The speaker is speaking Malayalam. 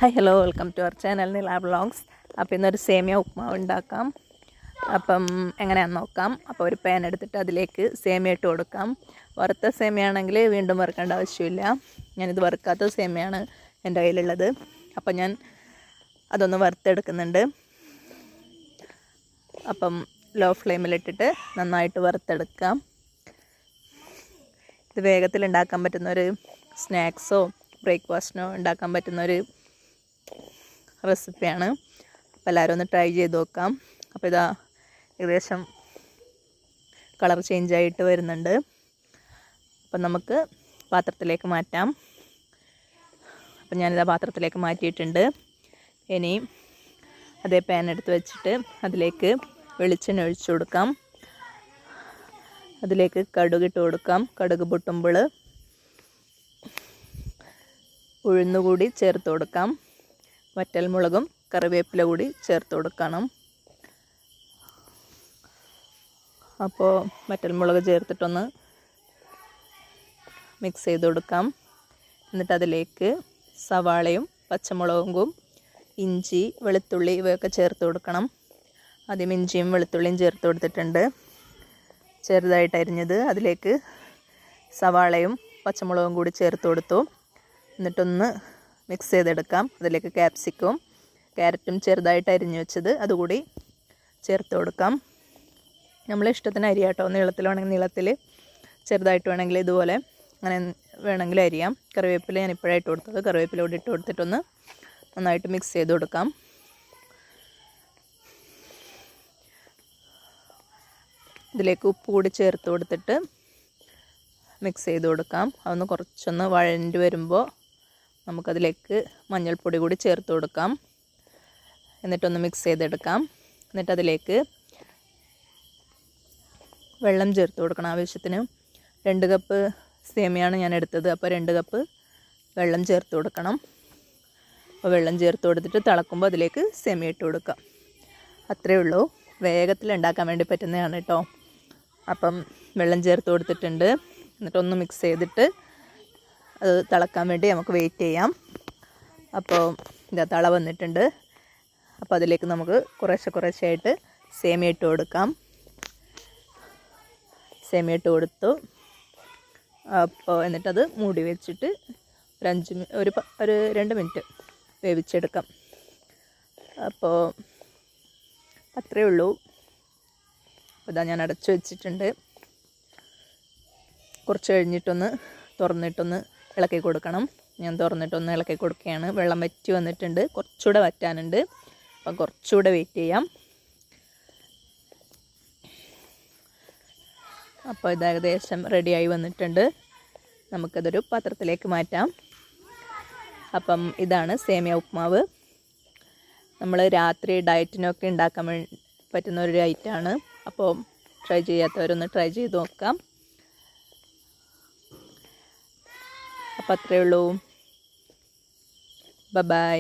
Hi hello welcome to our channel Nila vlogs. അപ്പോൾ ഇന്നൊരു സേമിയ ഉപ്മാവ് ഉണ്ടാക്കാം. അപ്പം എങ്ങനെയാണെന്ന് നോക്കാം. അപ്പോൾ ഒരു പാൻ എടുത്തിട്ട് അതിലേക്ക് സേമിയ ഇട്ട് കൊടുക്കാം. വറുത്ത സേമിയ ആണെങ്കിൽ വീണ്ടും വറുക്കേണ്ട ആവശ്യമില്ല. ഞാനിത് വറുക്കാത്ത സേമിയാണ് എൻ്റെ കയ്യിലുള്ളത്. അപ്പം ഞാൻ അതൊന്ന് വറുത്തെടുക്കുന്നുണ്ട്. അപ്പം ലോ ഫ്ലെയിമിലിട്ടിട്ട് നന്നായിട്ട് വറുത്തെടുക്കാം. ഇത് വേഗത്തിൽ ഉണ്ടാക്കാൻ പറ്റുന്നൊരു സ്നാക്സോ ബ്രേക്ക്ഫാസ്റ്റിനോ ഉണ്ടാക്കാൻ പറ്റുന്നൊരു റെസിപ്പിയാണ്. അപ്പോൾ എല്ലാവരും ഒന്ന് ട്രൈ ചെയ്ത് നോക്കാം. അപ്പോൾ ഇതാ ഏകദേശം കളർ ചേഞ്ചായിട്ട് വരുന്നുണ്ട്. അപ്പം നമുക്ക് പാത്രത്തിലേക്ക് മാറ്റാം. അപ്പം ഞാനിതാ പാത്രത്തിലേക്ക് മാറ്റിയിട്ടുണ്ട്. ഇനി അതേ പാൻ എടുത്ത് വെച്ചിട്ട് അതിലേക്ക് വെളിച്ചെണ്ണ ഒഴിച്ചു കൊടുക്കാം. അതിലേക്ക് കടുകിട്ട് കൊടുക്കാം. കടുക് പൊട്ടുമ്പോൾ ഉഴുന്നുകൂടി ചേർത്ത് കൊടുക്കാം. വറ്റൽമുളകും കറിവേപ്പില കൂടി ചേർത്ത് കൊടുക്കണം. അപ്പോൾ വറ്റൽമുളക് ചേർത്തിട്ടൊന്ന് മിക്സ് ചെയ്ത് കൊടുക്കാം. എന്നിട്ട് അതിലേക്ക് സവാളയും പച്ചമുളകും ഇഞ്ചി വെളുത്തുള്ളി ഇവയൊക്കെ ചേർത്ത് കൊടുക്കണം. ആദ്യം ഇഞ്ചിയും വെളുത്തുള്ളിയും ചേർത്ത് കൊടുത്തിട്ടുണ്ട്, ചെറുതായിട്ട് അരിഞ്ഞത്. അതിലേക്ക് സവാളയും പച്ചമുളകും കൂടി ചേർത്ത് കൊടുത്തു. എന്നിട്ടൊന്ന് മിക്സ് ചെയ്തെടുക്കാം. അതിലേക്ക് ക്യാപ്സിക്കവും ക്യാരറ്റും ചെറുതായിട്ട് അരിഞ്ഞു വെച്ചത് അതുകൂടി ചേർത്ത് കൊടുക്കാം. നമ്മളെ ഇഷ്ടത്തിന് അരിയാട്ടോ. നീളത്തിൽ വേണമെങ്കിൽ നീളത്തിൽ, ചെറുതായിട്ട് വേണമെങ്കിൽ ഇതുപോലെ അങ്ങനെ വേണമെങ്കിൽ അരിയാം. കറിവേപ്പില ഞാൻ ഇപ്പോഴായിട്ട് കൊടുത്തത്. കറിവേപ്പില കൂടി ഇട്ട് കൊടുത്തിട്ടൊന്ന് നന്നായിട്ട് മിക്സ് ചെയ്ത് കൊടുക്കാം. ഇതിലേക്ക് ഉപ്പ് കൂടി ചേർത്ത് കൊടുത്തിട്ട് മിക്സ് ചെയ്ത് കൊടുക്കാം. അതൊന്ന് കുറച്ചൊന്ന് വഴണ്ടി വരുമ്പോൾ നമുക്കതിലേക്ക് മഞ്ഞൾപ്പൊടി കൂടി ചേർത്ത് കൊടുക്കാം. എന്നിട്ടൊന്ന് മിക്സ് ചെയ്തെടുക്കാം. എന്നിട്ടതിലേക്ക് വെള്ളം ചേർത്ത് കൊടുക്കണം ആവശ്യത്തിന്. 2 കപ്പ് സേമിയാണ് ഞാൻ എടുത്തത്. അപ്പോൾ 2 കപ്പ് വെള്ളം ചേർത്ത് കൊടുക്കണം. അപ്പോൾ വെള്ളം ചേർത്ത് കൊടുത്തിട്ട് തിളക്കുമ്പോൾ അതിലേക്ക് സേമിയ ഇട്ട് കൊടുക്കാം. അത്രയേ ഉള്ളൂ. വേഗത്തിൽ ഉണ്ടാക്കാൻ വേണ്ടി പറ്റുന്നതാണ് കേട്ടോ. അപ്പം വെള്ളം ചേർത്ത് കൊടുത്തിട്ടുണ്ട്. എന്നിട്ടൊന്ന് മിക്സ് ചെയ്തിട്ട് അത് തിളക്കാൻ വേണ്ടി നമുക്ക് വെയിറ്റ് ചെയ്യാം. അപ്പോൾ ഇതാ തിള വന്നിട്ടുണ്ട്. അപ്പോൾ അതിലേക്ക് നമുക്ക് കുറേശ്ശെയായിട്ട് സേമിയ ഇട്ട് കൊടുക്കാം. സേമിയ ഇട്ട് കൊടുത്തു. അപ്പോൾ എന്നിട്ടത് മൂടി വെച്ചിട്ട് ഒരു 2 മിനിറ്റ് വേവിച്ചെടുക്കാം. അപ്പോൾ അത്രയേ ഉള്ളൂ. ഇതാ ഞാൻ അടച്ചു വെച്ചിട്ടുണ്ട്. കുറച്ച് കഴിഞ്ഞിട്ടൊന്ന് തുറന്നിട്ടൊന്ന് ഇളക്കി കൊടുക്കണം. ഞാൻ തുറന്നിട്ടൊന്ന് ഇളക്കി കൊടുക്കുകയാണ്. വെള്ളം വറ്റി വന്നിട്ടുണ്ട്. കുറച്ചുകൂടെ വറ്റാനുണ്ട്. അപ്പം കുറച്ചുകൂടെ വെയിറ്റ് ചെയ്യാം. അപ്പോൾ ഇത് ഏകദേശം റെഡിയായി വന്നിട്ടുണ്ട്. നമുക്കതൊരു പാത്രത്തിലേക്ക് മാറ്റാം. അപ്പം ഇതാണ് സേമിയ ഉപ്മാവ്. നമ്മൾ രാത്രി ഡയറ്റിനൊക്കെ ഉണ്ടാക്കാൻ പറ്റുന്ന ഒരു ഐറ്റമാണ്. അപ്പോൾ ട്രൈ ചെയ്യാത്തവരൊന്ന് ട്രൈ ചെയ്ത് നോക്കാം. അപ്പോൾ അത്രയേ ഉള്ളൂ. ബൈ.